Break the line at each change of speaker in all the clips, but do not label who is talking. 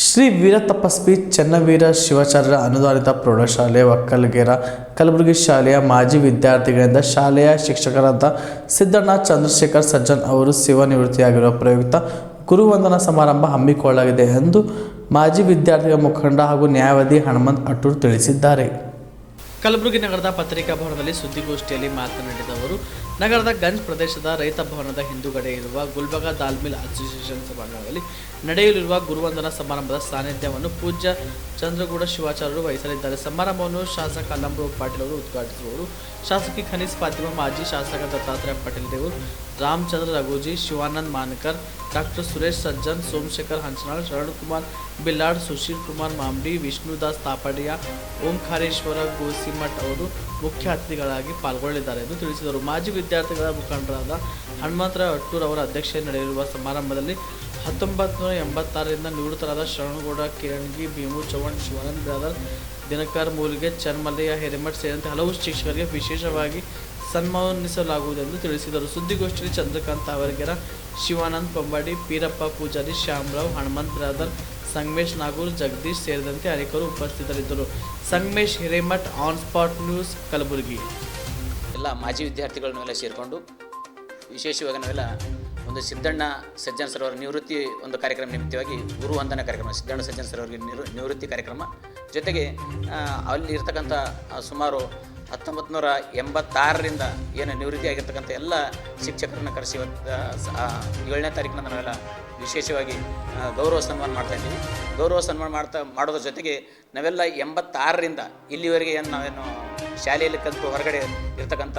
ಶ್ರೀ ವೀರತಪಸ್ವಿ ಚನ್ನವೀರ ಶಿವಾಚಾರ್ಯರ ಅನುದಾನಿತ ಪ್ರೌಢಶಾಲೆ ಒಕ್ಕಲಗೆರ ಕಲಬುರಗಿ ಶಾಲೆಯ ಮಾಜಿ ವಿದ್ಯಾರ್ಥಿಗಳಿಂದ ಶಾಲೆಯ ಶಿಕ್ಷಕರಾದ ಸಿದ್ದಣ್ಣ ಚಂದ್ರಶೇಖರ್ ಸಜ್ಜನ್ ಅವರು ಸೇವಾನಿವೃತ್ತಿಯಾಗಿರುವ ಪ್ರಯುಕ್ತ ಗುರುವಂದನಾ ಸಮಾರಂಭ ಹಮ್ಮಿಕೊಳ್ಳಲಾಗಿದೆ ಎಂದು ಮಾಜಿ ವಿದ್ಯಾರ್ಥಿಗಳ ಮುಖಂಡ ಹಾಗೂ ನ್ಯಾಯವಾದಿ ಹನುಮಂತ್ ಅಟ್ಟೂರ್ ತಿಳಿಸಿದ್ದಾರೆ. ಕಲಬುರಗಿ ನಗರದ ಪತ್ರಿಕಾ ಭವನದಲ್ಲಿ ಸುದ್ದಿಗೋಷ್ಠಿಯಲ್ಲಿ ಮಾತನಾಡಿದ ಅವರು, ನಗರದ ಗಂಜ್ ಪ್ರದೇಶದ ರೈತ ಭವನದ ಹಿಂದುಗಡೆ ಇರುವ ಗುಲ್ಬರ್ಗಾ ದಾಲ್ ಮಿಲ್ ಅಸೋಸಿಯೇಷನ್ ಸಭಾಂಗಣದಲ್ಲಿ ನಡೆಯಲಿರುವ ಗುರುವಂದನಾ ಸಮಾರಂಭದ ಸಾನ್ನಿಧ್ಯವನ್ನು ಪೂಜ್ಯ ಚಂದ್ರಗೌಡ ಶಿವಾಚಾರ್ಯರು ವಹಿಸಲಿದ್ದಾರೆ. ಸಮಾರಂಭವನ್ನು ಶಾಸಕ ಅಲ್ಲಂಬ್ರೋ ಪಾಟೀಲ್ ಅವರು ಉದ್ಘಾಟಿಸುವರು. ಶಾಸಕಿ ಖನೀಸ್ ಫಾತಿಮಾ, ಮಾಜಿ ಶಾಸಕ ದತ್ತಾತ್ರೇಯ ಪಾಟೀಲ್ ದೇವರು, ರಾಮಚಂದ್ರ ರಘೋಜಿ, ಶಿವಾನಂದ್ ಮಾನಕರ್, ಡಾಕ್ಟರ್ ಸುರೇಶ್ ಸಜ್ಜನ್, ಸೋಮಶೇಖರ್ ಹಂಚನಾಳ್, ಶರಣಕುಮಾರ್ ಬಿಲ್ಲಾಡ್, ಸುಶೀಲ್ ಕುಮಾರ್ ಮಾಂಬಡಿ, ವಿಷ್ಣುದಾಸ್ ತಾಪಡಿಯಾ, ಓಂಕಾರೇಶ್ವರ ಗೋಸಿಮಠ್ ಅವರು ಮುಖ್ಯ ಅತಿಥಿಗಳಾಗಿ ಪಾಲ್ಗೊಳ್ಳಲಿದ್ದಾರೆ ಎಂದು ತಿಳಿಸಿದರು. ಮಾಜಿ ವಿದ್ಯಾರ್ಥಿಗಳ ಮುಖಂಡರಾದ ಹನುಮಂತರಾವ್ ಅಟ್ಟೂರ್ ಅವರ ಅಧ್ಯಕ್ಷತೆಯಲ್ಲಿ ನಡೆಯಲಿರುವ ಸಮಾರಂಭದಲ್ಲಿ 1986ರಿಂದ ನಿವೃತ್ತರಾದ ಶರಣಗೌಡ ಕಿರಣಗಿ, ಭೀಮು ಚವ್ಹಾಣ್, ಶಿವಾನಂದ್ ಬ್ರದರ್, ದಿನಕರ್ ಮೂಲಿಗೆ, ಚನ್ಮಲ್ಲಯ್ಯ ಹಿರೇಮಠ್ ಸೇರಿದಂತೆ ಹಲವು ಶಿಕ್ಷಕರಿಗೆ ವಿಶೇಷವಾಗಿ ಸನ್ಮಾನಿಸಲಾಗುವುದೆಂದು ತಿಳಿಸಿದರು. ಸುದ್ದಿಗೋಷ್ಠಿಯಲ್ಲಿ ಚಂದ್ರಕಾಂತ್ ತಾವರಗೆರ, ಶಿವಾನಂದ್ ಪಂಬಾಡಿ, ಪೀರಪ್ಪ ಪೂಜಾರಿ, ಶ್ಯಾಮರಾವ್, ಹನುಮಂತ್ ಬ್ರದರ್, ಸಂಗಮೇಶ್ ನಾಗೂರ್, ಜಗದೀಶ್ ಸೇರಿದಂತೆ ಅನೇಕರು ಉಪಸ್ಥಿತರಿದ್ದರು. Sangamesh Hiremath, on spot news, Kalaburagi.
ಎಲ್ಲ ಮಾಜಿ ವಿದ್ಯಾರ್ಥಿಗಳನ್ನೆಲ್ಲ ಸೇರಿಕೊಂಡು ವಿಶೇಷವಾಗಿ ನಾವೆಲ್ಲ ಒಂದು ಸಿದ್ದಣ್ಣ ಸಜ್ಜನ್ ಸರ್ ಅವರ ನಿವೃತ್ತಿ ಒಂದು ಕಾರ್ಯಕ್ರಮ ನಿಮಿತ್ತವಾಗಿ ಗುರು ವಂದನಾ ಕಾರ್ಯಕ್ರಮ, ಸಿದ್ದಣ್ಣ ಸಜ್ಜನ್ ಸರ್ ಅವರಿಗೆ ನಿವೃತ್ತಿ ಕಾರ್ಯಕ್ರಮ ಜೊತೆಗೆ ಅಲ್ಲಿ ಇರ್ತಕ್ಕಂಥ ಸುಮಾರು 1986ರಿಂದ ಏನು ನಿವೃತ್ತಿ ಆಗಿರ್ತಕ್ಕಂಥ ಎಲ್ಲ ಶಿಕ್ಷಕರನ್ನು ಕರೆಸಿ 7ನೇ ತಾರೀಕಿನ ನಾವೆಲ್ಲ ವಿಶೇಷವಾಗಿ ಗೌರವ ಸನ್ಮಾನ ಮಾಡ್ತಾಯಿದ್ದೀವಿ. ಗೌರವ ಸನ್ಮಾನ ಮಾಡೋದ್ರ ಜೊತೆಗೆ ನಾವೆಲ್ಲ 86ರಿಂದ ಇಲ್ಲಿವರೆಗೆ ನಾವೇನು ಶಾಲೆಯಲ್ಲಿ ಕಲಿತು ಹೊರಗಡೆ ಇರ್ತಕ್ಕಂಥ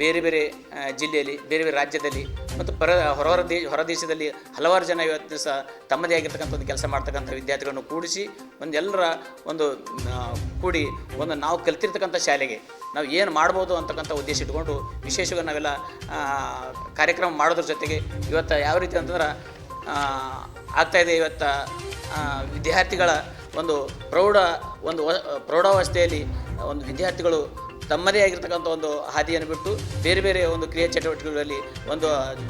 ಬೇರೆ ಬೇರೆ ಜಿಲ್ಲೆಯಲ್ಲಿ, ಬೇರೆ ಬೇರೆ ರಾಜ್ಯದಲ್ಲಿ ಮತ್ತು ಹೊರ ದೇಶದಲ್ಲಿ ಹಲವಾರು ಜನ ಇವತ್ತು ದಿವಸ ತಮ್ಮದೇ ಆಗಿರ್ತಕ್ಕಂಥ ಒಂದು ಕೆಲಸ ಮಾಡ್ತಕ್ಕಂಥ ವಿದ್ಯಾರ್ಥಿಗಳನ್ನು ಕೂಡಿಸಿ ಎಲ್ಲರ ಕೂಡಿ ನಾವು ಕಲಿತಿರ್ತಕ್ಕಂಥ ಶಾಲೆಗೆ ನಾವು ಏನು ಮಾಡ್ಬೋದು ಅಂತಕ್ಕಂಥ ಉದ್ದೇಶ ಇಟ್ಕೊಂಡು ವಿಶೇಷವಾಗಿ ನಾವೆಲ್ಲ ಕಾರ್ಯಕ್ರಮ ಮಾಡೋದ್ರ ಜೊತೆಗೆ ಇವತ್ತು ಯಾವ ರೀತಿ ಅಂತಂದ್ರೆ ಆಗ್ತಾಯಿದೆ. ಇವತ್ತು ವಿದ್ಯಾರ್ಥಿಗಳ ಒಂದು ಪ್ರೌಢಾವಸ್ಥೆಯಲ್ಲಿ ಒಂದು ವಿದ್ಯಾರ್ಥಿಗಳು ತಮ್ಮದೇ ಆಗಿರ್ತಕ್ಕಂಥ ಒಂದು ಹಾದಿಯನ್ನು ಬಿಟ್ಟು ಬೇರೆ ಬೇರೆ ಒಂದು ಕ್ರಿಯಾ ಚಟುವಟಿಕೆಗಳಲ್ಲಿ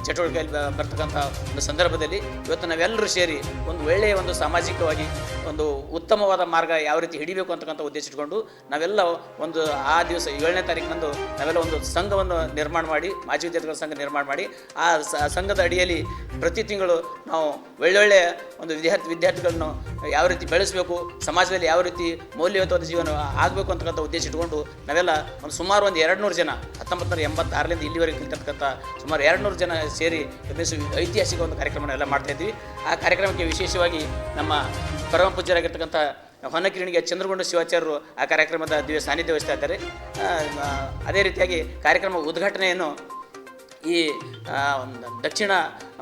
ಚಟುವಟಿಕೆಯಲ್ಲಿ ಬರ್ತಕ್ಕಂಥ ಒಂದು ಸಂದರ್ಭದಲ್ಲಿ ಇವತ್ತು ನಾವೆಲ್ಲರೂ ಸೇರಿ ಒಂದು ಒಳ್ಳೆಯ ಒಂದು ಸಾಮಾಜಿಕವಾಗಿ ಒಂದು ಉತ್ತಮವಾದ ಮಾರ್ಗ ಯಾವ ರೀತಿ ಹಿಡಿಬೇಕು ಅಂತಕ್ಕಂಥ ಉದ್ದೇಶ ಇಟ್ಕೊಂಡು ನಾವೆಲ್ಲ ಒಂದು ಆ ದಿವಸ 7ನೇ ತಾರೀಕಿನಂದು ನಾವೆಲ್ಲ ಒಂದು ಸಂಘವನ್ನು ನಿರ್ಮಾಣ ಮಾಡಿ, ಮಾಜಿ ವಿದ್ಯಾರ್ಥಿಗಳ ಸಂಘ ನಿರ್ಮಾಣ ಮಾಡಿ ಆ ಸಂಘದ ಅಡಿಯಲ್ಲಿ ಪ್ರತಿ ತಿಂಗಳು ನಾವು ಒಳ್ಳೊಳ್ಳೆಯ ಒಂದು ವಿದ್ಯಾರ್ಥಿಗಳನ್ನು ಯಾವ ರೀತಿ ಬೆಳೆಸಬೇಕು, ಸಮಾಜದಲ್ಲಿ ಯಾವ ರೀತಿ ಮೌಲ್ಯಯುತವಾದ ಜೀವನ ಆಗಬೇಕು ಅಂತಕ್ಕಂಥ ಉದ್ದೇಶ ಇಟ್ಕೊಂಡು ನಾವೆಲ್ಲ ಸುಮಾರು 200 ಜನ 1986ರಿಂದ ಇಲ್ಲಿವರೆಗೆ ಕಲಿತಿರ್ತಕ್ಕಂಥ ಸುಮಾರು 200 ಜನ ಸೇರಿ ಐತಿಹಾಸಿಕ ಒಂದು ಕಾರ್ಯಕ್ರಮನ ಎಲ್ಲ ಮಾಡ್ತಾಯಿದ್ವಿ. ಆ ಕಾರ್ಯಕ್ರಮಕ್ಕೆ ವಿಶೇಷವಾಗಿ ನಮ್ಮ ಪರಮ ಪೂಜ್ಯರಾಗಿರ್ತಕ್ಕಂಥ ಹೊನ್ನಕಿರಣಿಗೆ ಚಂದ್ರಗೌಡ ಶಿವಾಚಾರ್ಯರು ಆ ಕಾರ್ಯಕ್ರಮದ ದಿವ್ಯ ಸಾನ್ನಿಧ್ಯ ವಹಿಸ್ತಾ ಇದ್ದಾರೆ. ಅದೇ ರೀತಿಯಾಗಿ ಕಾರ್ಯಕ್ರಮ ಉದ್ಘಾಟನೆಯನ್ನು ಈ ದಕ್ಷಿಣ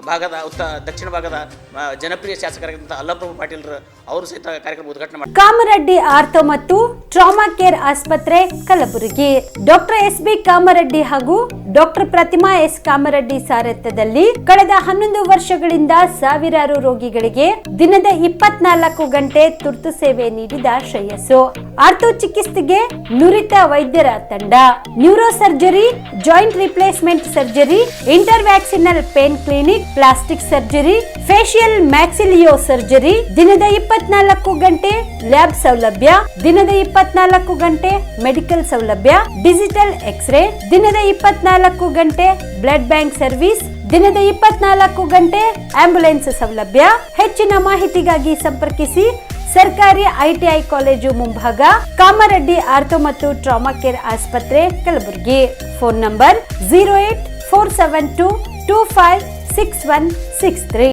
ಭಾಗದ ಜನಪ್ರಿಯ ಶಾಸಕರಾಗಿದ್ದಂಥ ಅಲ್ಲಪ್ರಭು ಪಾಟೀಲ್ರು ಅವರು ಸಹಿತ ಕಾರ್ಯಕ್ರಮ ಉದ್ಘಾಟನೆ ಮಾಡಿ.
ಕಾಮರೆಡ್ಡಿ ಆರ್ಥೋ ಮತ್ತು ಟ್ರಾಮಾ ಕೇರ್ ಆಸ್ಪತ್ರೆ ಕಲಬುರಗಿ. Doctor S B. ಕಾಮರೆಡ್ಡಿ ಹಾಗೂ ಡಾಕ್ಟರ್ ಪ್ರತಿಮಾ ಎಸ್. ಕಾಮರೆಡ್ಡಿ ಸಾರಥ್ಯದಲ್ಲಿ ಕಳೆದ 11 ವರ್ಷಗಳಿಂದ ಸಾವಿರಾರು ರೋಗಿಗಳಿಗೆ ದಿನದ 24 ಗಂಟೆ ತುರ್ತು ಸೇವೆ ನೀಡಿದ ಶ್ರೇಯಸ್ಸು. ಆರ್ಥೋ ಚಿಕಿತ್ಸೆಗೆ ನುರಿತ ವೈದ್ಯರ ತಂಡ, neuro surgery, joint replacement surgery, interventional pain clinic, plastic surgery, facial maxillo surgery, ದಿನದ 24 ಗಂಟೆ ಲ್ಯಾಬ್ ಸೌಲಭ್ಯ, ದಿನದ 24 ಗಂಟೆ ಮೆಡಿಕಲ್ ಸೌಲಭ್ಯ, ಡಿಜಿಟಲ್ ಎಕ್ಸ್ರೇ, ದಿನದ 24 ಗಂಟೆ ಬ್ಲಡ್ ಬ್ಯಾಂಕ್ ಸರ್ವಿಸ್, ದಿನದ 24 ಗಂಟೆ ಆಂಬ್ಯುಲೆನ್ಸ್ ಸೌಲಭ್ಯ. ಹೆಚ್ಚಿನ ಮಾಹಿತಿಗಾಗಿ ಸಂಪರ್ಕಿಸಿ ಸರ್ಕಾರಿ ಐಟಿಐ ಕಾಲೇಜು ಮುಂಭಾಗ, ಕಾಮರೆಡ್ಡಿ ಆರ್ಥೋ ಮತ್ತು ಟ್ರಾಮಾ ಕೇರ್ ಆಸ್ಪತ್ರೆ ಕಲಬುರಗಿ. Phone number 084722566163.